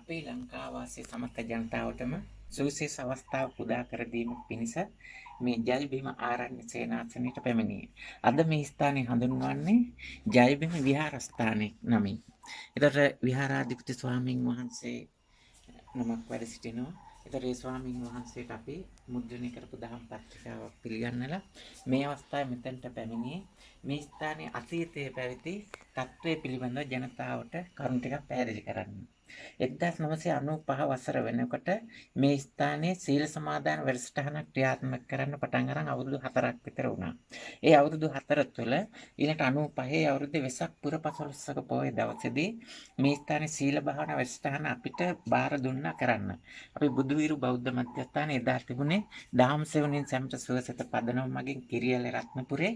අපේ ලංකාවාසී සමස්ත ජනතාවටම සුවිශේෂ අවස්ථාවක් උදා කර දීම පිණිස මේ ජයබිම ආරණ්‍ය සේනාසනයට පැමිණියේ. අද මේ ස්ථානය හඳුන්වන්නේ ජයබිම විහාරස්ථානය නමින්. එතකොට විහාරාධිපති ස්වාමීන් වහන්සේ නමක් වැඩ සිටිනවා. එතකොට ඒ ස්වාමීන් වහන්සේට අපි මුද්‍රණය කරපු දහම් පත්‍රිකාවක් පිළිගන්නලා මේ අවස්ථාවේ මෙතනට පැමිණියේ මේ ස්ථානයේ අතීතයේ පැවති තත්ත්වයේ පිළිබඳව ජනතාවට කරුණු ටිකක් පැහැදිලි කරන්න. 1995 වසර වෙනකොට මේ ස්ථානයේ සීල සමාදාන වැඩසටහනක් ක්‍රියාත්මක කරන්න පටන් අරන් අවුරුදු 4ක් විතර වුණා. ඒ අවුරුදු 4 තුළ ඊළඟ 95 අවුරුද්දේ වෙසක් පුර 15ක පොහොය දවසේදී මේ ස්ථානයේ සීල භාවනා වැඩසටහන අපිට බාර දුන්නා කරන්න. අපි බුදුවිරු බෞද්ධ මධ්‍යස්ථානයේ එදා තිබුණේ දහම් සෙවණින් සැමට සුවසත පදනම මගින් කිරියල රත්නපුරේ.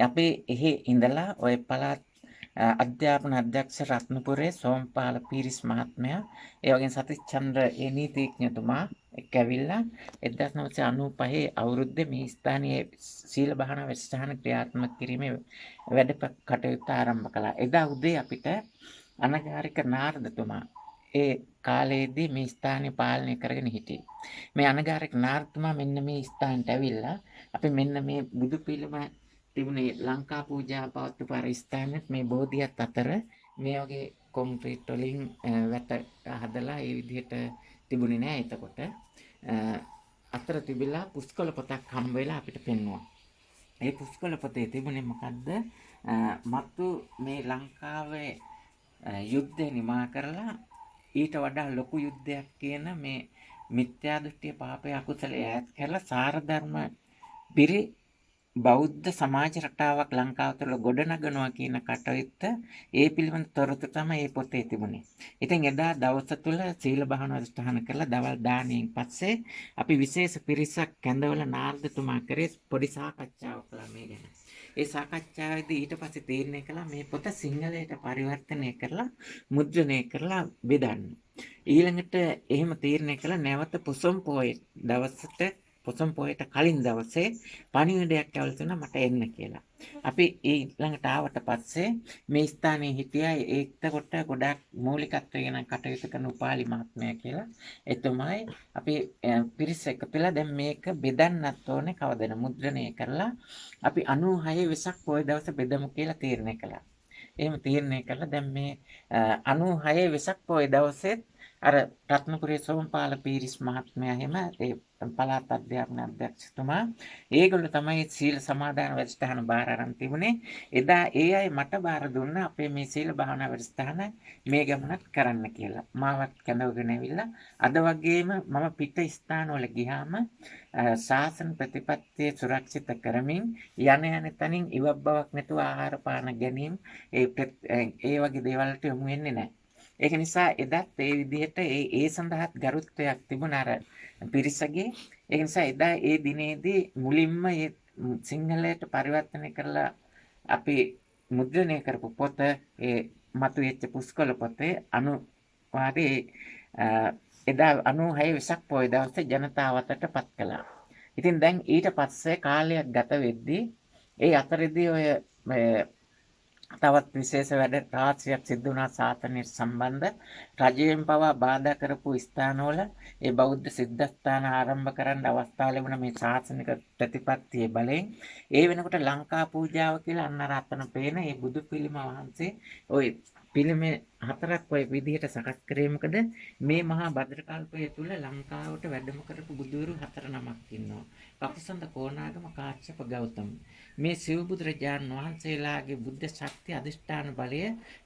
අපි එහි ඉඳලා ওই පළාත් අධ්‍යාපන අධ්‍යක්ෂ රත්නපුරේ සෝම්පාල පීරිස් මහත්මයා ඒ වගේම සතිස්චන්ද්‍ර ඒ නීතිඥතුමා එක්ක ඇවිල්ලා 1995 අවුරුද්දේ මේ ස්ථානයේ සීල භාවනා වැඩසටහන ක්‍රියාත්මක කිරීමේ වැඩ කටයුතු ආරම්භ කළා. එදා උදේ අපිට අනගාരിക නාරදතුමා ඒ කාලයේදී මේ ස්ථානය පාලනය කරගෙන හිටියේ. මේ අනගාരിക නාරදතුමා මෙන්න මේ ස්ථානට ඇවිල්ලා අපි මෙන්න මේ බුදු පිළිම තිබුණේ ලංකා පූජා පවත්වපු අර ස්ථානෙත් මේ බෝධියත් අතර මේ වගේ කොන්ක්‍රීට් වලින් වැට හදලා ඒ විදිහට තිබුණේ නෑ. එතකොට අතර තිබිලා පුස්කොළ පොතක් හම්බ වෙලා අපිට පෙන්වුවා. ඒ පුස්කොළ පොතේ තිබුණේ මොකද්ද? මතු මේ ලංකාවේ යුද්ධය නිමා කරලා ඊට වඩා ලොකු යුද්ධයක් කියන මේ මිත්‍යා දෘෂ්ටිය පාපය අකුසලයේ ඈත් කරලා සාරධර්ම පිරි බෞද්ධ සමාජ රටාවක් ලංකාව තුළ ගොඩනගනවා කියන කටයුත්ත ඒ පිළිබඳ තොරතුරු තමයි මේ පොතේ තිබුණේ. ඉතින් එදා දවස තුළ සීල භාවනා අනුෂ්ඨාන කරලා දවල් දාණයෙන් පස්සේ අපි විශේෂ පිරිසක් කැඳවලා නාරදතුමා කරේ පොඩි සාකච්ඡාවක් කළා මේ ගැන. ඒ සාකච්ඡාවේදී ඊට පස්සේ තීරණය කළා මේ පොත සිංහලයට පරිවර්තනය කරලා මුද්‍රණය කරලා බෙදන්න. ඊළඟට එහෙම තීරණය කළා නැවත පොසොන් පොයේ දවසට පොසොන් පොයට කලින් දවසේ පණිවිඩයක් ඇවිල්ලා තුනා මට එන්න කියලා. අපි ඊළඟට ආවට පස්සේ මේ ස්ථානයේ හිටියා ඒකට ගොඩක් මූලිකත්වයෙන් කටයුතු කරන උපාලි මහත්මයා කියලා. එතුමයි අපි පිරිස එකතුලා දැන් මේක බෙදන්නත් ඕනේ කවදද මුද්‍රණය කරලා අපි 96 වෙසක් පොය දවස බෙදමු කියලා තීරණය කළා. එහෙම තීරණය කළා දැන් මේ 96 වෙසක් පොය දවසේ අර රත්නපුරේ සෝමපාල පීරිස් මහත්මයා එහෙම ඒ පළාත් අධ්‍යාපන අධ්‍යක්ෂතුමා ඒගොල්ලෝ තමයි සීල සමාදාන වැඩසටහන බාර අරන් තිබුණේ. එදා ඒ අය මට බාර දුන්නා අපේ මේ සීල භාවනා වැඩසටහන මේ ගමනත් කරන්න කියලා. මාවත් කැඳවගෙන ඇවිල්ලා අද වගේම මම පිට ස්ථානවල ගියාම ශාසන ප්‍රතිපත්තිය සුරක්ෂිත කරමින් යන තනින් ඉවක් බවක් නැතුව ආහාර පාන ගැනීම ඒ වගේ දේවල් වලට යොමු වෙන්නේ නැහැ. ඒක නිසා එදත් ඒ විදිහට ඒ සඳහාත් ගරුත්වයක් තිබුණා අර පිරිසගේ. ඒක නිසා එදා ඒ දිනේදී මුලින්ම මේ සිංහලයට පරිවර්තනය කරලා අපි මුද්‍රණය කරපු පොත ඒ මතුවෙච්ච පුස්කොළ පොතේ අනුවාදයේ එදා 96 වෙසක් පොය දවසේ ජනතාව අතරට පත් කළා. ඉතින් දැන් ඊට පස්සේ කාලයක් ගත වෙද්දී ඒ අතරදී ඔය තවත් විශේෂ වැඩ රාශියක් සිද්ධ වුණා සාසනයට සම්බන්ධ. රජයෙන් පවා බාධා කරපු ස්ථානවල ඒ බෞද්ධ සිද්ධාස්ථාන ආරම්භ කරන්න අවස්ථාව ලැබුණ මේ ශාසනික ප්‍රතිපත්තියේ බලයෙන් ඒ වෙනකොට ලංකා පූජාව කියලා අන්න රතන පේන මේ බුදු පිළිම වහන්සේ ওই පිළිමේ 4ක් ඔය විදිහට සකස් කරේ මොකද මේ මහා භද්‍ර කල්පය තුල ලංකාවට වැඩම කරපු බුදුවරු 4 නමක් ඉන්නවා. කපුසඳ කෝණාගම කාශ්‍යප ගෞතම. මේ සිව් බුදුරජාණන් වහන්සේලාගේ බුද්ධ ශක්තිය අධිෂ්ඨාන බලය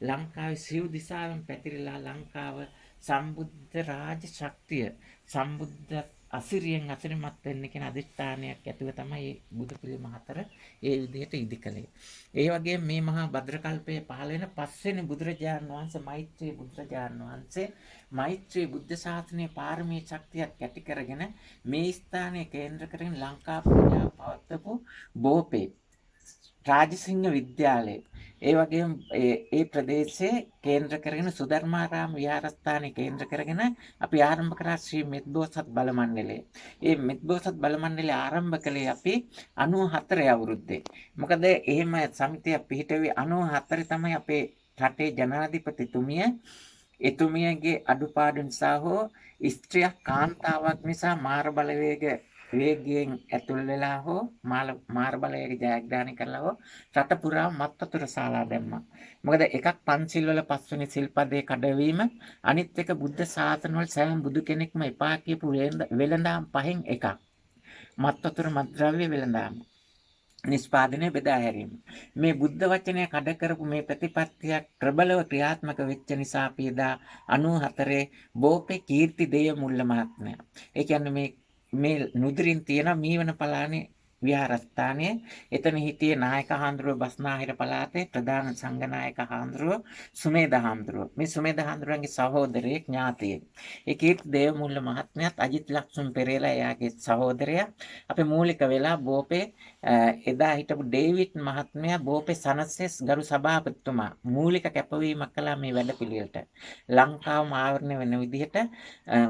ලංකාවේ සිව් දිසාවෙන් පැතිරිලා ලංකාව සම්බුද්ධ රාජ ශක්තිය සම්බුද්ධ අසිරියෙන් අසිරිමත් වෙන්න කියන අධිෂ්ඨානයක් ඇතුව තමයි මේ බුදු පිළිම 4 ඒ විදිහට ඉදි කළේ. ඒ වගේම මේ මහා භද්‍ර කල්පයේ පහළ වෙන පස්වෙනි බුදුරජාණන් වහන්සේ මෛත්‍රී බුදුරජාණන් වහන්සේ මෛත්‍රී බුද්ධ ශාසනයේ පාරමී ශක්තියක් ඇති කරගෙන මේ ස්ථානයේ කේන්ද්‍ර කරගෙන ලංකා පූජාව පවත්වපු බෝපේ රාජසිංහ විද්‍යාලය ඒ වගේම ඒ ප්‍රදේශයේ කේන්ද්‍ර කරගෙන සුධර්මාරාම විහාරස්ථානයේ කේන්ද්‍ර කරගෙන අපි ආරම්භ කරා ශ්‍රී මෙත්බෝසත් බල මණ්ඩලය. මේ මෙත්බෝසත් බල මණ්ඩලය ආරම්භ කළේ අපි 94 අවුරුද්දේ. මොකද එහෙම සමිතිය පිහිටුවේ 94 තමයි අපේ රටේ ජනාධිපතිතුමිය එතුමියගේ අඩුපාඩු නිසා හෝ ස්ත්‍රියක් කාන්තාවක් නිසා මාර වේගයෙන් ඇතුල් වෙලා හෝ මාර බලවේග ජයග්‍රහණය කරලා හෝ රට පුරා මත් වතුර ශාලා දැම්මා. මොකද එකක් පන්සිල් වල පස්වෙනි සිල්පදේ කඩවීම, අනිත් එක බුද්ධ ශාසන වල සෑම බුදු කෙනෙක්ම එපා කියපු වෙළඳාම් පහෙන් එකක්. මත් වතුර මත්ද්‍රව්‍ය වෙළඳාම. නිෂ්පාදනය බෙදා හැරීම. මේ බුද්ධ වචනය කඩ කරපු මේ ප්‍රතිපත්තියක් ප්‍රබලව ක්‍රියාත්මක වෙච්ච නිසා අපි එදා 94 බෝපේ කීර්ති දේය මුල්ල මහත්මයා. ඒ කියන්නේ මේ නුදුරින් තියෙන මීවන පලානේ විහාරස්ථානය. එතන හිටියේ නායක හාමුදුරුවෝ බස්නාහිර පළාතේ ප්‍රධාන සංඝනායක හාමුදුරුවෝ සුමේද හාමුදුරුවෝ. මේ සුමේද හාමුදුරුවන්ගේ සහෝදරයෙක් ඥාතියෙක්. ඒ කීර්ති දේවමුල්ල මහත්මයාත් අජිත් ලක්ෂ්මන් පෙරේරා එයාගේ සහෝදරයා. අපි මූලික වෙලා බෝපේ එදා හිටපු ඩේවිඩ් මහත්මයා බෝපේ සනසෙස් ගරු සභාපතිතුමා මූලික කැපවීමක් කළා මේ වැඩපිළිවෙලට. ලංකාවම ආවරණය වෙන විදිහට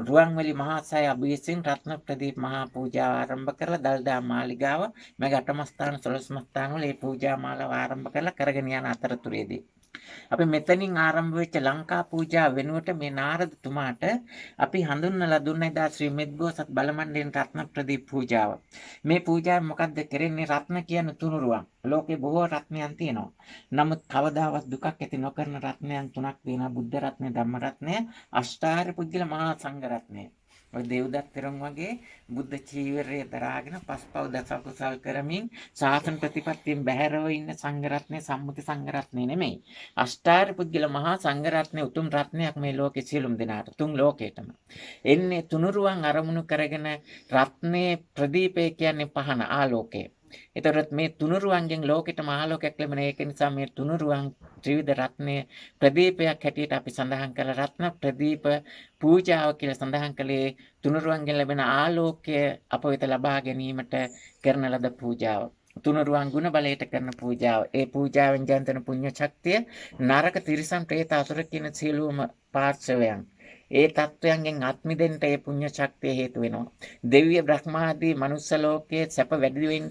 රුවන්වැලි මහා සය අභියසින් රත්න ප්‍රදීප මහා පූජාව ආරම්භ කරලා දල්දා මාලිගාව මගේ අටමස්ථාන 12 මස්ථාන වල මේ පූජා මාලාව ආරම්භ කරලා කරගෙන යන අතරතුරේදී අපි මෙතනින් ආරම්භ වෙච්ච ලංකා පූජා වෙනුවට මේ නාරදතුමාට අපි හඳුන්වලා දුන්න එදා ශ්‍රී මෙත්බෝසත් බලමණ්ඩලෙන් රත්න ප්‍රදීප පූජාව. මේ පූජාව මොකද්ද කරන්නේ? රත්න කියන තුනුරුවන්. ලෝකේ බොහෝ රත්නයන් තියෙනවා. නමුත් කවදාවත් දුකක් ඇති නොකරන රත්නයන් තුනක් තියෙනවා. බුද්ධ රත්නය, ධම්ම රත්නය, අෂ්ටාර්ය පුද්ගල මහා සංඝ රත්නය. ඔය දේවදත්ත තෙරුන් වගේ බුද්ධ චීවරය දරාගෙන පස්පව් දස කුසල් කරමින් ශාසන ප්‍රතිපත්තියෙන් බැහැරව ඉන්න සංඝ රත්නය සම්මුති සංඝ රත්නය නෙමෙයි. අෂ්ටාර්ය පුද්ගල මහා සංඝ රත්නය උතුම් රත්නයක් මේ ලෝකේ සියලුම දෙනාට තුන් ලෝකේටම. එන්නේ තුනුරුවන් අරමුණු කරගෙන රත්නේ ප්‍රදීපය කියන්නේ පහන ආලෝකය. එතකොට මේ තුනුරුවන්ගෙන් ලෝකෙටම ආලෝකයක් ලැබෙන ඒක නිසා මේ තුනුරුවන් ත්‍රිවිධ රත්නය ප්‍රදීපයක් හැටියට අපි සඳහන් කළ රත්න ප්‍රදීප පූජාව කියලා සඳහන් කළේ තුනුරුවන්ගෙන් ලැබෙන ආලෝකය අප වෙත ලබා ගැනීමට කරන ලද පූජාව. තුනුරුවන් ගුණ බලයට කරන පූජාව. ඒ පූජාවෙන් ජනිතන පුණ්‍ය ශක්තිය නරක තිරිසන් ප්‍රේත අසුර කියන සියලුම පාර්ශවයන් ඒ තත්වයන්ගෙන් අත්මිදෙන්න ඒ පුණ්‍ය ශක්තිය හේතු වෙනවා. දෙවිය බ්‍රහ්මාදී මනුස්ස ලෝකයේ සැප වැඩි වෙන්න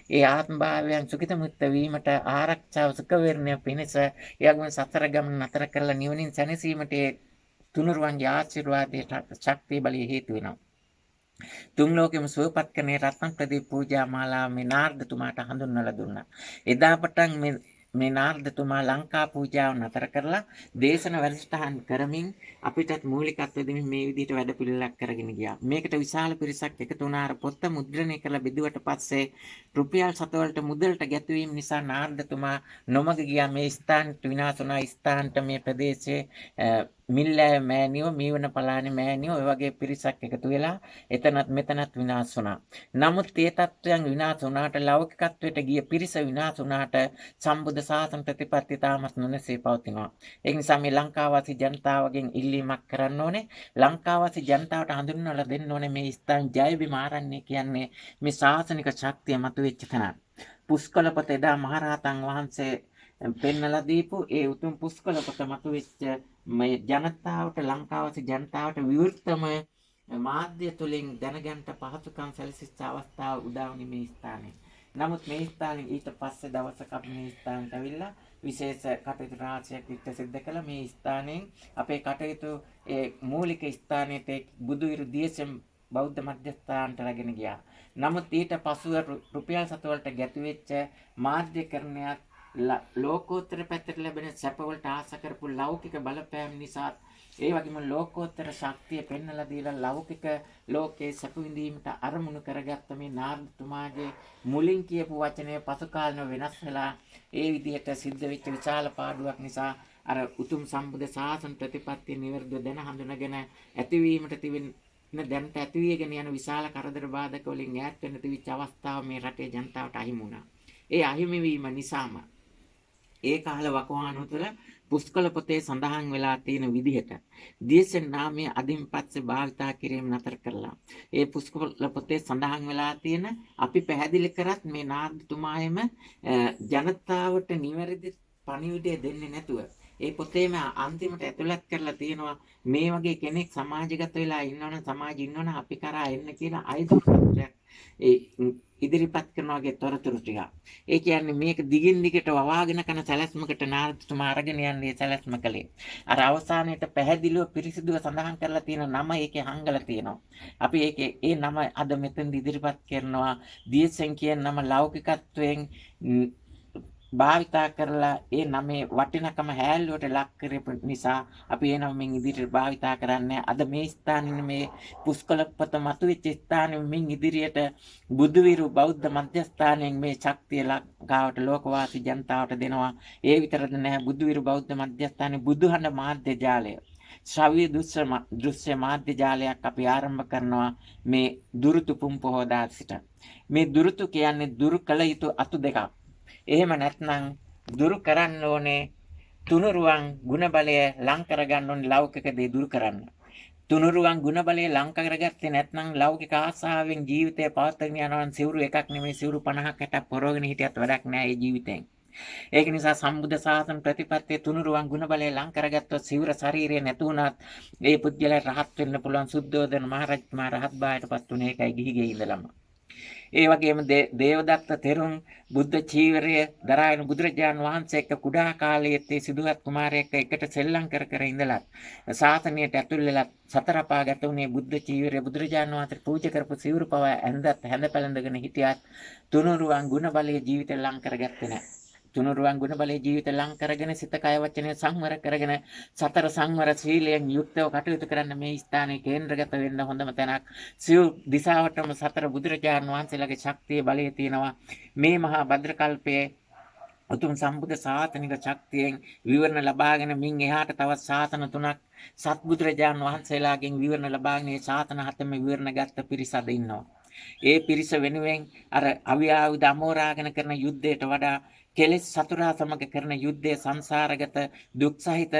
ඒ ආත්ම භාවයන් සුඛිත මුක්ත වීමට ආරක්ෂාව සුඛ වේරණය පිණිස එයාගම සතර ගමන නතර කරලා නිවනින් සැනසීමට ඒ තුනුරුවන්ගේ ආශිර්වාදයේ ශක්තිය බලය හේතු වෙනවා. තුන් ලෝකෙම සුවපත් කරන රත්න ප්‍රදීප පූජා මාලාව මේ නාරදතුමාට හඳුන්වලා දුන්නා. එදා පටන් මේ නාරදතුමා ලංකා පූජාව නතර කරලා දේශන වැඩසටහන් කරමින් අපිටත් මූලිකත්ව දෙමින් මේ විදිහට වැඩපිළිවෙලක් කරගෙන ගියා. මේකට විශාල පිරිසක් එකතු වුණා. අර පොත්ත මුද්‍රණය කරලා බෙදුවට පස්සේ රුපියල් 7 වලට මුදලට ගැතුවීම නිසා නාරදතුමා නොමග ගියා. මේ ස්ථානට විනාශ වුණා. ස්ථානට මේ ප්‍රදේශයේ මිල්ලෑ මෑණියෝ මීවන පලානේ මෑණියෝ ඔය වගේ පිරිසක් එකතු වෙලා එතනත් මෙතනත් විනාශ වුණා. නමුත් මේ තත්වයන් විනාශ වුණාට ලෞකිකත්වයට ගිය පිරිස විනාශ වුණාට සම්බුද්ධ ශාසන ප්‍රතිපත්තිය තාමත් නොනැසී පවතිනවා. ඒ නිසා මේ ලංකාවාසී ජනතාවගෙන් ඉල්ලීමක් කරන්න ඕනේ. ලංකාවාසී ජනතාවට හඳුන්වලා දෙන්න ඕනේ මේ ස්ථාන ජයබිම ආරණ්‍ය කියන්නේ මේ ශාසනික ශක්තිය මතුවෙච්ච තැන. පුස්කොළපත එදා මහරහතන් වහන්සේ පෙන්නලා දීපු ඒ උතුම් පුස්කොළපත මතුවෙච්ච මේ ජනතාවට ලංකාවාසී ජනතාවට විවෘතම මාධ්‍ය තුලින් දැනගන්න පහසුකම් සැලසිච්ච අවස්ථාව උදා වුණේ මේ ස්ථානයේ. නමුත් මේ ස්ථානයේ ඊට පස්සේ දවසක අපි මේ ස්ථානට ඇවිල්ලා විශේෂ කටයුතු රාශියක් සිද්ධ කළා. මේ ස්ථානයෙන් අපේ කටයුතු ඒ මූලික ස්ථානයේ බුදුවිරු දියසෙම් බෞද්ධ මධ්‍යස්ථානට රැගෙන ගියා. නමුත් ඊට පසුව රුපියල් 7 වලට ගැතු වෙච්ච මාධ්‍යකරණයක් ලෝකෝත්තර පැත්තට ලැබෙන සැපවලට ආස කරපු ලෞකික බලපෑම් නිසා ඒ වගේම ලෝකෝත්තර ශක්තිය පෙන්වලා දීලා ලෞකික ලෝකයේ සැප විඳීමට අරමුණු කරගත්ත මේ නාරදතුමාගේ මුලින් කියපු වචනය පසු කාලෙම වෙනස් වෙලා ඒ විදිහට සිද්ධ වෙච්ච විශාල පාඩුවක් නිසා අර උතුම් සම්බුද්ධ ශාසන ප්‍රතිපත්තිය නිවැරදිව දැන හඳුනගෙන ඇතිවීමට තිබෙන දැනට ඇතිවීගෙන යන විශාල කරදර බාධක වලින් ඈත් වෙන්න තිබිච්ච අවස්ථාව මේ රටේ ජනතාවට අහිමි වුණා. ඒ අහිමි වීම නිසාම ඒ කාල වකවානුව තුළ පුස්කොළ පොතේ සඳහන් වෙලා තියෙන විදිහට දියසෙන් නාමය අදින් පස්සේ භාවිතා කිරීම නතර කරලා ඒ පුස්කොළ පොතේ සඳහන් වෙලා තියෙන අපි පැහැදිලි කරත් මේ නාරදතුමායම ජනතාවට නිවැරදි පණිවිඩය දෙන්නේ නැතුව ඒ පොතේම අන්තිමට ඇතුළත් කරලා තියෙනවා මේ වගේ කෙනෙක් සමාජගත වෙලා ඉන්නවනම් සමාජෙ ඉන්නවනම් අපි කරා එන්න කියලා අයිතිපත්‍රයක් ඒ ඉදිරිපත් කරන වගේ තොරතුරු ටික. ඒ කියන්නේ මේක දිගින් දිගට වවාගෙන කරන සැලැස්මකට නාරදතුමා අරගෙන යන්නේ සැලැස්ම කලේ. අර අවසානයේට පැහැදිලිව පිරිසිදුව සඳහන් කරලා තියෙන නම ඒකේ හංගලා තියෙනවා. අපි ඒකේ ඒ නම අද මෙතෙන්දි ඉදිරිපත් කරනවා. දියසෙන් කියන නම ලෞකිකත්වයෙන් භාවිතා කරලා ඒ නමේ වටිනකම හැල්ලුවට ලක් කරපු නිසා අපි ඒ නමෙන් ඉදිරියට භාවිතා කරන්නේ. අද මේ ස්ථානින් මේ පුස්කොළපත මතුවෙච්ච ස්ථානෙ මින් ඉදිරියට බුදුවිරු බෞද්ධ මධ්‍යස්ථානයෙන් මේ ශක්තිය ලංකාවට ලෝකවාසී ජනතාවට දෙනවා. ඒ විතරද නැහැ, බුදුවිරු බෞද්ධ මධ්‍යස්ථානයේ බුදුහඬ මාධ්‍ය ජාලය, ශ්‍රව්‍ය දෘශ්‍ය මාධ්‍ය ජාලයක් අපි ආරම්භ කරනවා මේ දුරුතු පුම් පොහොදා සිට. මේ දුරුතු කියන්නේ දුරු කළ යුතු අතු දෙකක්. එහෙම නැත්නම් දුරු කරන්න ඕනේ තුනුරුවන් ගුණබලය ලං කරගන්න ඕනේ ලෞකික දේ දුරු කරන්න. තුනුරුවන් ගුණබලය ලං කරගත්තේ නැත්නම් ලෞකික ආසාවෙන් ජීවිතය පවත්වාගෙන යනවා නම් සිවුරු එකක් නෙමෙයි සිවුරු 50ක් 60ක් පොරවගෙන හිටියත් වැඩක් නෑ ඒ ජීවිතෙන්. ඒක නිසා සම්බුද්ධ ශාසන ප්‍රතිපත්තියේ තුනුරුවන් ගුණබලය ලං කරගත්තොත් සිවුර ශරීරය නැතුණත් ඒ පුද්ගලයා රහත් වෙන්න පුළුවන්. සුද්ධෝදන මහරජතුමා රහත් බායටපත් වුණේ ඒකයි ගිහිගේ ඉඳලම. ඒ වගේම දේවදත්ත තෙරුන් බුද්ධ චීවරය දරාගෙන බුදුරජාන් වහන්සේ එක්ක කුඩා කාලයේ සිදුවත් කුමාරයෙක් එකට සෙල්ලම් කර කර ඉඳලත් ශාසනයට ඇතුල් වෙලා සතර පාගත උනේ බුද්ධ චීවරය බුදුරජාන් වහන්සේ පූජා කරපු සිවුරු පව ඇඳත් හැඳ පැළඳගෙන හිටියත් තුනුරුවන් ගුණ බලයේ ජීවිතය ලං කරගත්තේ නැහැ. තුනුරුවන් ගුණ බලයේ ජීවිතය ලං කරගෙන සිත කය වචනය සංවර කරගෙන සතර සංවර ශීලයෙන් යුක්තව කටයුතු කරන්න මේ ස්ථානයේ කේන්ද්‍රගත වෙන්න හොඳම තැනක්. සිව් දිසාවටම සතර බුදුරජාණන් වහන්සේලාගේ ශක්තිය බලය තියෙනවා. මේ මහා භද්‍ර කල්පයේ උතුම් සම්බුද්ධ ශාසනික ශක්තියෙන් විවරණ ලබාගෙන මින් එහාට තවත් ශාසන තුනක් සත්බුදුරජාණන් වහන්සේලාගෙන් විවරණ ලබාගෙන මේ ශාසන හතම විවරණ ගත්ත පිරිස අද ඉන්නවා. ඒ පිරිස වෙනුවෙන් අර අවියාවුද අමෝරාගෙන කරන යුද්ධයට වඩා කෙලෙස් සතුරා සමග කරන යුද්ධයේ සංසාරගත දුක් සහිත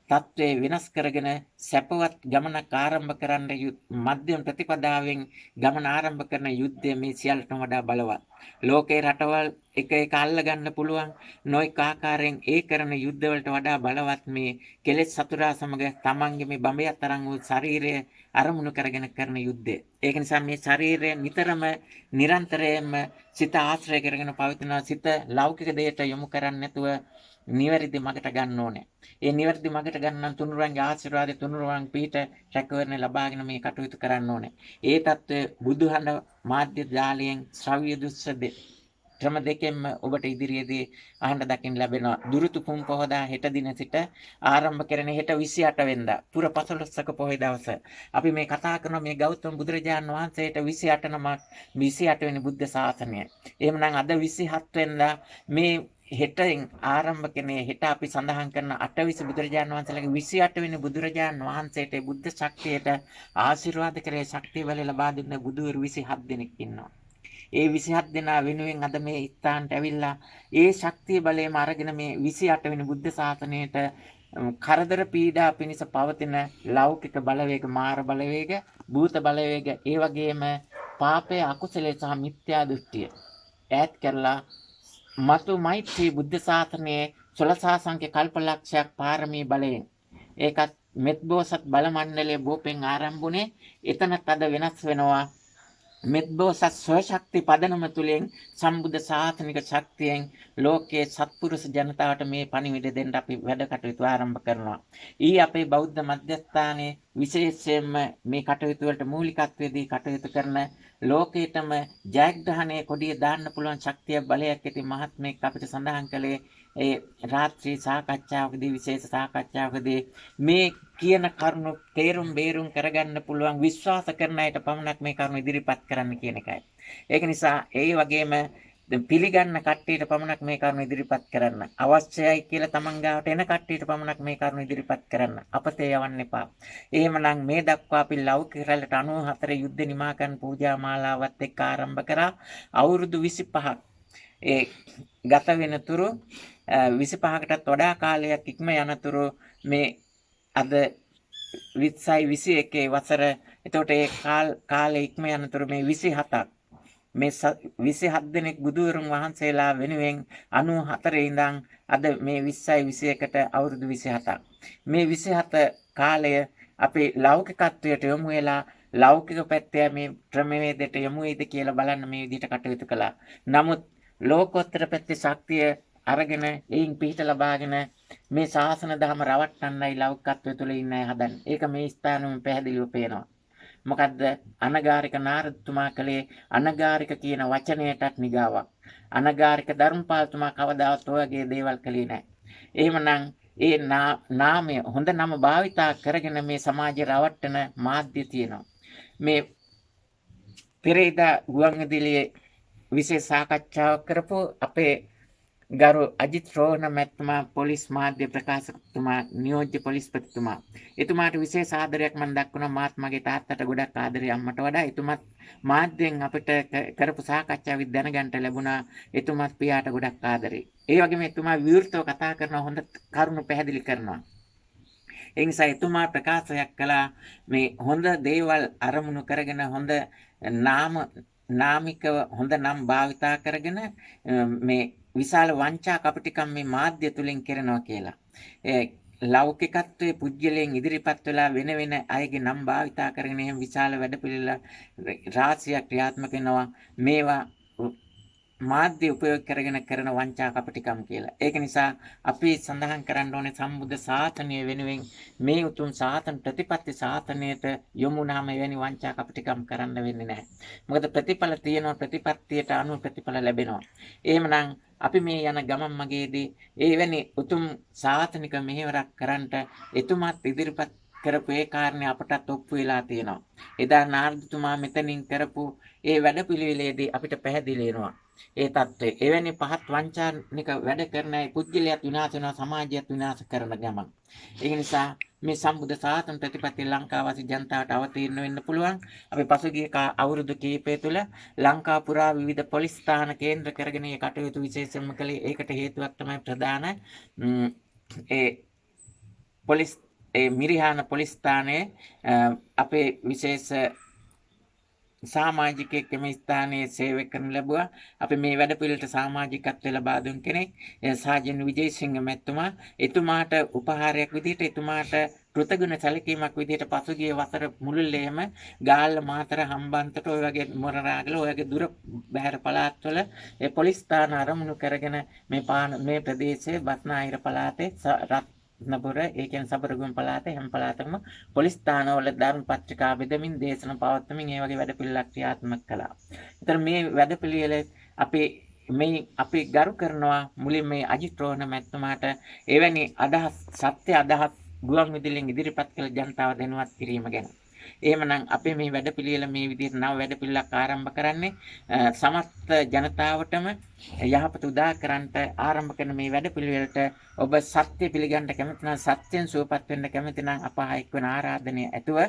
තත්ත්වය වෙනස් කරගෙන සැපවත් ගමනක් ආරම්භ කරන්න මධ්‍යම ප්‍රතිපදාවෙන් ගමන ආරම්භ කරන යුද්ධය මේ සියල්ලටම වඩා බලවත්. ලෝකේ රටවල් එක එක අල්ල ගන්න පුළුවන් නොඑක ආකාරයෙන් ඒ කරන යුද්ධ වලට වඩා බලවත් මේ කෙලෙස් සතුරා සමග තමන්ගේ මේ බඹය තරම් වූ ශරීරය අරමුණු කරගෙන කරන යුද්ධය. ඒක නිසා මේ ශරීරය නිතරම නිරන්තරයෙන්ම සිත ආශ්‍රය කරගෙන පවතිනවා. සිත ලෞකික දෙයට යොමු කරන්නේ නැතුව නිවැරදි මගට ගන්න ඕනේ. ඒ නිවැරදි මගට ගන්න තුනුරුවන්ගේ ආශිර්වාදය තුනුරුවන් පිට රැකවරණ ලබාගෙන මේ කටයුතු කරන්න ඕනේ. ඒ தත්ත්වය බුදුහඬ මාධ්‍ය ජාලයෙන් ශ්‍රව්‍ය දුස්සද ක්‍රම දෙකෙන්ම ඔබට ඉදිරියේදී අහන්න දකින්න ලැබෙනවා. දුරුතු පුම් පොහොදා හෙට දින සිට ආරම්භ කරන හෙට 28 වෙනිදා පුර 15ක පොහොය දවස. අපි මේ කතා කරන මේ ගෞතම බුදුරජාණන් වහන්සේට 28 නමක් 28 වෙනි බුද්ධ ශාසනය. එහෙමනම් අද 27 වෙනිදා මේ හෙටෙන් ආරම්භ කරන්නේ හෙට අපි සඳහන් කරන 8 බුදුරජාණන් වහන්සේලාගේ 28 වෙනි බුදුරජාණන් වහන්සේට බුද්ධ ශක්තියට ආශිර්වාද කරේ ශක්තිය වල ලබා දෙන්න බුදුවරු 27 දෙනෙක් ඉන්නවා. ඒ 27 දෙනා වෙනුවෙන් අද මේ ස්ථානට ඇවිල්ලා ඒ ශක්තිය බලයෙන් අරගෙන මේ 28 වෙනි බුද්ධ ශාසනයට කරදර පීඩා පිණිස පවතින ලෞකික බලවේග, මාර බලවේග, භූත බලවේග, ඒ වගේම පාපය, අකුසලයේ සහ මිත්‍යා දෘෂ්ටිය ඈත් කරලා මතු මෛත්‍රී බුද්ධ ශාසනයේ 16 කල්පලක්ෂයක් පාරමී බලයෙන් ඒකත් මෙත්බෝසත් බල මණ්ඩලයේ බෝපෙන් ආරම්භුනේ. එතනත් අද වෙනස් වෙනවා. මෙත්බෝසත් ස්වශක්ති පදනම තුලින් සම්බුද්ධ ශාසනික ශක්තියෙන් ලෝකයේ සත්පුරුෂ ජනතාවට මේ පණිවිඩ දෙන්න අපි වැඩ කටයුතු ආරම්භ කරනවා. ඊ අපේ බෞද්ධ මධ්‍යස්ථානයේ විශේෂයෙන්ම මේ කටයුතු වලට මූලිකත්වයේදී කටයුතු කරන ලෝකේටම ජයග්‍රහණයේ කොඩිය දාන්න පුළුවන් ශක්තිය බලයක් ඇති මහත්මයෙක් අපිට සඳහන් කළේ ඒ රාත්‍රී සාකච්ඡාවකදී විශේෂ සාකච්ඡාවකදී මේ කියන කරුණු තේරුම් බේරුම් කරගන්න පුළුවන් විශ්වාස කරන අයට පමණක් මේ කරුණු ඉදිරිපත් කරන්න කියන එකයි. ඒක නිසා ඒ වගේම පිළිගන්න කට්ටියට පමණක් මේ කරුණු ඉදිරිපත් කරන්න. අවශ්‍යයි කියලා තමන් ගාවට එන කට්ටියට පමණක් මේ කරුණු ඉදිරිපත් කරන්න. අපතේ යවන්න එපා. එහෙමනම් මේ දක්වා අපි ලෞකික රැල්ලට 94 යුද්ධ නිමාකරණ පූජා මාලාවත් එක්ක ආරම්භ කරා. අවුරුදු 25ක් ඒ ගත වෙනතුරු 25කටත් වඩා කාලයක් ඉක්ම යනතුරු මේ අද 20යි 21 වසර. එතකොට ඒ කාලේ ඉක්ම යනතුරු මේ 27ක් මේ 27 දෙනෙක් බුදුවරුන් වහන්සේලා වෙනුවෙන් 94 ඉඳන් අද මේ 20යි 21ට අවුරුදු 27ක්. මේ 27 කාලය අපේ ලෞකිකත්වයට යොමු වෙලා ලෞකික පැත්තේ මේ ක්‍රමවේදයට යමු වේද කියලා බලන්න මේ විදිහට කටයුතු කළා. නමුත් ලෝකෝත්තර පැත්තේ ශක්තිය අරගෙන එයින් පිහිට ලබාගෙන මේ ශාසන ධර්ම රවට්ටන්නයි ලෞකිකත්වය තුළ ඉන්නයි හදන්නේ. ඒක මේ ස්ථානෙම පැහැදිලිව පේනවා. මොකද්ද අනගාരിക නාරදතුමා කලේ අනගාരിക කියන වචනයටත් නිගාවක්. අනගාരിക ධර්මපාලතුමා කවදාවත් ඔයගේ දේවල් කළේ නැහැ. එහෙමනම් ඒ නාමය හොඳ නම භාවිතා කරගෙන මේ සමාජය රවට්ටන මාධ්‍ය තියෙනවා. මේ පෙරේදා ගුවන්විදුලියේ විශේෂ සාකච්ඡාවක් කරපු අපේ ගරු අජිත් රෝහණ මැතිතුමා පොලිස් මාධ්‍ය ප්‍රකාශකතුමා නියෝජ්‍ය පොලිස්පතිතුමා එතුමාට විශේෂ ආදරයක් මම දක්වනවා. මාත් මගේ තාත්තට ගොඩක් ආදරේ අම්මට වඩා. එතුමත් මාධ්‍යෙන් අපිට කරපු සාකච්ඡාවෙත් දැනගන්න ලැබුණා. එතුමත් පියාට ගොඩක් ආදරේ. ඒ වගේම එතුමා විවෘතව කතා කරන හොඳ කරුණු පැහැදිලි කරනවා. ඒ නිසා එතුමා ප්‍රකාශයක් කළා මේ හොඳ දේවල් අරමුණු කරගෙන හොඳ නාමිකව හොඳ නම් භාවිතා කරගෙන මේ විශාල වංචා කපටිකම් මේ මාධ්‍ය තුලින් කරනවා කියලා. ලෞකිකත්වයේ පුජ්‍යලයෙන් ඉදිරිපත් වෙලා වෙන වෙන අයගේ නම් භාවිතා කරගෙන එහෙම විශාල වැඩපිළිවෙල රාශියක් ක්‍රියාත්මක වෙනවා. මේවා මාධ්‍ය උපයෝග කරගෙන කරන වංචා කපටිකම් කියලා. ඒක නිසා අපි සඳහන් කරන්න ඕනේ සම්බුද්ධ ශාසනය වෙනුවෙන් මේ උතුම් ශාසන ප්‍රතිපත්ති ශාසනයට යොමුනාම එවැනි වංචා කපටිකම් කරන්න වෙන්නේ නැහැ. මොකද ප්‍රතිඵල තියෙනවා, ප්‍රතිපත්තියට අනුව ප්‍රතිඵල ලැබෙනවා. එහෙමනම් අපි මේ යන ගමන් මගේදී එවැනි උතුම් ශාසනික මෙහෙවරක් කරන්නට එතුමාත් ඉදිරිපත් කරපු ඒ කාරණේ අපටත් ඔප්පු වෙලා තියෙනවා. එදා නාරදතුමා මෙතනින් කරපු ඒ වැඩපිළිවෙලේදී අපිට පැහැදිලි වෙනවා. ඒ தත්ත්වය එවැනි පහත් වංචානික වැඩ කරන අය පුද්ගලයාත් විනාශ වෙනවා, සමාජයත් විනාශ කරන ගමන්. ඒ නිසා මේ සම්බුද්ධ ශාසන ප්‍රතිපත්ති ලංකාවාසී ජනතාවට අවතීර්ණ වෙන්න පුළුවන්. අපි පසුගිය අවුරුදු කිහිපය තුළ ලංකා පුරා විවිධ පොලිස් ස්ථාන කේන්ද්‍ර කරගෙන මේ කටයුතු විශේෂයෙන්ම කළේ. ඒකට හේතුවක් තමයි ප්‍රධාන මිරිහාන පොලිස් ස්ථානයේ අපේ විශේෂ සමාජිකයෙක් මේ ස්ථානයේ සේවය කරන ලැබුවා. අපි මේ වැඩපිළිවෙලට සමාජිකත්වය ලබා දුන් කෙනෙක් සාජන් විජේසිංහ මැතිතුමා. එතුමාට උපහාරයක් විදිහට එතුමාට කෘතගුණ සැලකීමක් විදිහට පසුගිය වසර මුළුල්ලේම ගාල්ල මාතර හම්බන්තොට ඔය වගේ මොරරාගල ඔය වගේ දුර බැහැර පළාත්වල ඒ පොලිස් ස්ථාන අරමුණු කරගෙන මේ ප්‍රදේශයේ බස්නාහිර පළාතේ නබුර ඒ කියන්නේ සබරගම් පළාතේ හැම පළාතකම පොලිස් ස්ථානවල ධර්ම පත්‍රිකා බෙදමින් දේශන පවත්වමින් ඒ වගේ වැඩපිළිවෙලක් ක්‍රියාත්මක කළා. ඒතර මේ වැඩපිළිවෙල අපි ගරු කරනවා මුලින් මේ අජිත් රෝහණ මැතිතුමාට එවැනි අදහස් සත්‍ය අදහස් ගුවන්විදුලියෙන් ඉදිරිපත් කළ ජනතාව දැනුවත් කිරීම ගැන. එහෙමනම් අපේ මේ වැඩපිළිවෙල මේ විදිහට නව වැඩපිළිවෙලක් ආරම්භ කරන්නේ සමස්ත ජනතාවටම යහපත උදා කරන්නට ආරම්භ කරන මේ වැඩපිළිවෙලට ඔබ සත්‍ය පිළිගන්න කැමති නම් සත්‍යෙන් සුවපත් වෙන්න කැමති නම් අපහායක වෙන ආරාධනය ඇතුව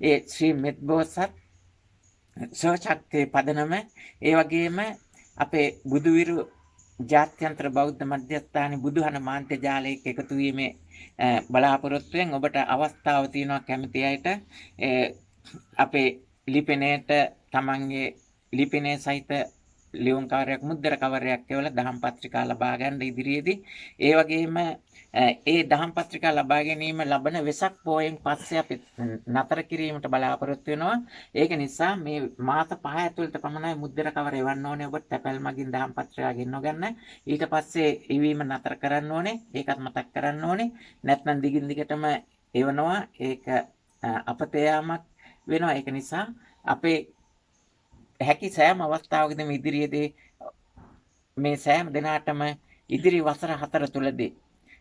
ඒ ශ්‍රී මෙත්බෝසත් සෝචක්කේ පදනම ඒ වගේම අපේ බුදුවිරු ජාත්‍යන්තර බෞද්ධ මධ්‍යස්ථානයේ බුදුහන මාන්ත්‍ය ජාලයක එකතු වීමේ බලාපොරොත්තුවෙන් ඔබට අවස්ථාව තියෙනවා කැමති අයට අපේ ලිපිනයට තමන්ගේ ලිපිනය සහිත ලියුම් කවරයක් මුද්දර කවරයක් එවලා දහම් පත්‍රිකා ලබා ගන්න ඉදිරියේදී ඒ වගේම ඒ දහම් පත්‍රිකා ලබා ගැනීම ලබන වෙසක් පෝයෙන් පස්සේ අපි නතර කිරීමට බලාපොරොත්තු වෙනවා. ඒක නිසා මේ මාස 5 ඇතුළත පමණයි මුද්දර කවර එවන්න ඕනේ. ඔබ තැපැල් මගින් දහම් පත්‍රිකා ගෙන්නව ගන්න. ඊට පස්සේ ඉවීම නතර කරන්න ඕනේ. ඒකත් මතක් කරන්න ඕනේ. නැත්නම් දිගින් දිගටම එවනවා. ඒක අපතේ යාමක් වෙනවා. ඒක නිසා අපේ හැකි සෑම අවස්ථාවකදීම ඉදිරියේදී මේ සෑම දිනකටම ඉදිරි වසර 4 තුලදී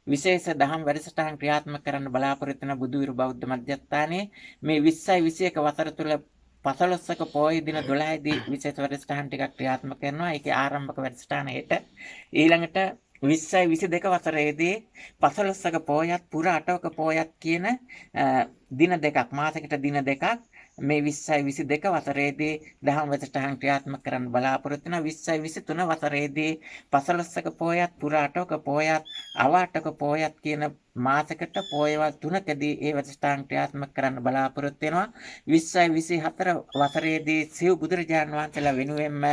විශේෂ දහම් වැඩසටහන් ක්‍රියාත්මක කරන්න බලාපොරොත්තු වෙන බුදුවිරු බෞද්ධ මධ්‍යස්ථානයේ මේ 20යි 21 වසර තුල 15ක පොහොය දින 12 දී විශේෂ වැඩසටහන් ටිකක් ක්‍රියාත්මක කරනවා. ඒකේ ආරම්භක වැඩසටහන හෙට. ඊළඟට 20යි 22 වසරේදී 15ක පොහොයත් පුර 8ක පොහොයත් කියන දින දෙකක් මාසයකට දින දෙකක් මේ 20යි 22 වසරේදී දහම් වැඩසටහන් ක්‍රියාත්මක කරන්න බලාපොරොත්තු වෙනවා. 20යි 23 වසරේදී 15ක පොහොයත් පුර 8ක පොහොයත් අව 8ක පොහොයත් කියන මාසයකට පොහොයවල් 3කදී ඒ වැඩසටහන් ක්‍රියාත්මක කරන්න බලාපොරොත්තු වෙනවා. 20යි 24 වසරේදී සිව් බුදුරජාණන් වහන්සේලා වෙනුවෙන්ම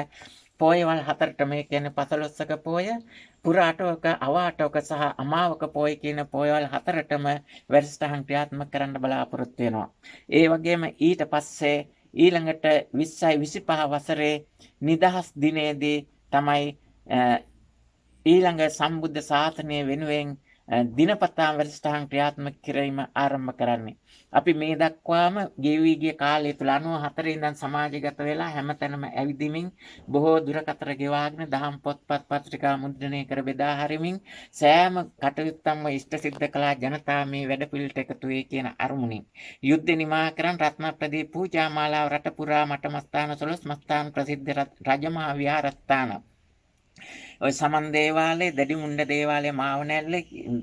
පෝයවල් හතරට මේ කියන්නේ පසළොස්වක පෝය, පුර අටවක, අව අටවක සහ අමාවක පෝය කියන පෝයවල් හතරටම වැඩසටහන් ක්‍රියාත්මක කරන්න බලාපොරොත්තු වෙනවා. ඒ වගේම ඊට පස්සේ ඊළඟට 20යි 25 වසරේ නිදහස් දිනේදී තමයි ඊළඟ සම්බුද්ධ ශාසනය වෙනුවෙන් දිනපතා වැඩසටහන් ක්‍රියාත්මක කිරීම ආරම්භ කරන්නේ. අපි මේ දක්වාම ගෙවී ගිය කාලය තුළ 94 ඉඳන් සමාජගත වෙලා හැමතැනම ඇවිදිමින් බොහෝ දුරකතර ගෙවාගෙන දහම් පොත්පත් පත්‍රිකා මුද්‍රණය කර බෙදා හරිමින් සෑම කටයුත්තක්ම ඉෂ්ට සිද්ධ කළා ජනතාව මේ වැඩපිළිවෙලට එකතු වේ කියන අරමුණින් යුද්ධ නිමා කරන් රත්නප්‍රදීප පූජාමාලාව රට පුරා මඨමස්ථාන 12 මස්ථාන ප්‍රසිද්ධ රජමහා විහාරස්ථාන ඔය සමන් දේවාලය, දැඩිමුණ්ඩ දේවාලය, මාවනැල්ල,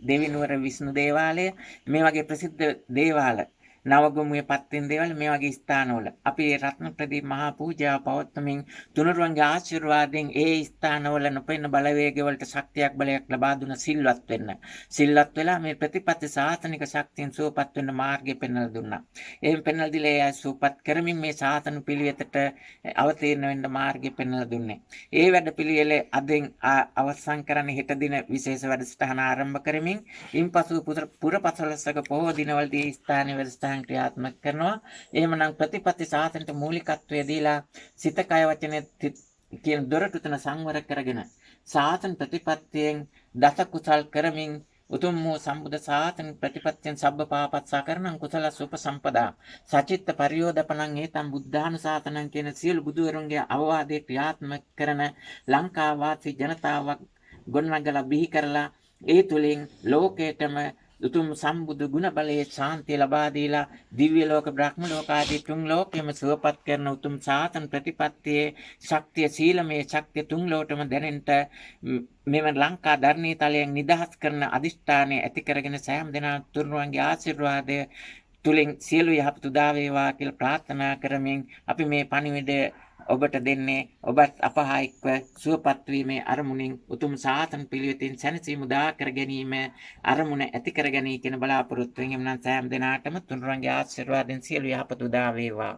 දෙවිනුවර විෂ්ණු දේවාලය මේ වගේ ප්‍රසිද්ධ දේවාල නවගමුවේ පත්තින් දේවාල මේ වගේ ස්ථානවල අපි රත්නප්‍රදීප මහා පූජාව පවත්වමින් තුනුරුවන්ගේ ආශිර්වාදයෙන් ඒ ස්ථානවල නොපෙනෙන බලවේග වලට ශක්තියක් බලයක් ලබා දුන සිල්වත් වෙන්න. සිල්වත් වෙලා මේ ප්‍රතිපත්ති සාසනික ශක්තියෙන් සුවපත් වෙන්න මාර්ගය පෙන්වලා දුන්නා. එහෙන් පෙන්වලා දීලා ඒ සුවපත් කරමින් මේ සාසන පිළිවෙතට අවතීර්ණ වෙන්න මාර්ගය පෙන්වලා දුන්නේ. ඒ වැඩ පිළිවෙල අදින් අවසන් කරන්න හෙට දින විශේෂ වැඩසටහන ආරම්භ කරමින් ඉන්පසු පුරපසළොස්වක පොහෝ දිනවලදී ස්ථානීය වැඩසටහන් ක්‍රියාත්මක කරනවා. එහෙමනම් ප්‍රතිපත්ති සාසනයට මූලිකත්වය දීලා සිත කය වචනේ කියන දොරටු තුන සංවර කරගෙන සාසන ප්‍රතිපත්තියෙන් දස කුසල් කරමින් උතුම් වූ සම්බුද්ධ ශාසන ප්‍රතිපත්තියෙන් සබ්බ පාපස්සා කරණං කුසලස් උපසම්පදා සචිත්ත පරියෝදපණං ඒතම් බුද්ධානුශාසනං කියන සියලු බුදුවරුන්ගේ අවවාදේ ක්‍රියාත්මක කරන ලංකා වාසී ජනතාවක් ගොඩනගලා බිහි කරලා ඒ තුලින් ලෝකයටම උතුම් සම්බුදු ගුණ බලයේ ශාන්තිය ලබා දීලා දිව්‍ය ලෝක බ්‍රහ්ම ලෝක ආදී තුන් ලෝකෙම සුවපත් කරන උතුම් සාතන් ප්‍රතිපත්තියේ ශක්තිය සීලමය ශක්තිය තුන් ලෝකෙම දැනෙන්නට මෙම ලංකා ධර්ණී තලයෙන් නිදහස් කරන අදිෂ්ඨානය ඇති කරගෙන සෑම දිනා තුන්රුවන්ගේ ආශිර්වාදය තුලින් සියලු යහපත උදා වේවා කියලා ප්‍රාර්ථනා කරමින් අපි මේ පණිවිඩය ඔබට දෙන්නේ ඔබත් අපහා එක්ව සුවපත් වීමේ අරමුණින් උතුම් සාසන පිළිවෙතින් සැනසීම උදා කර ගැනීම අරමුණ ඇති කර ගැනීම කියන බලාපොරොත්තුවෙන් එම්නම් සෑම දිනාටම තුන්රුවන්ගේ ආශිර්වාදයෙන් සියලු යහපත උදා වේවා.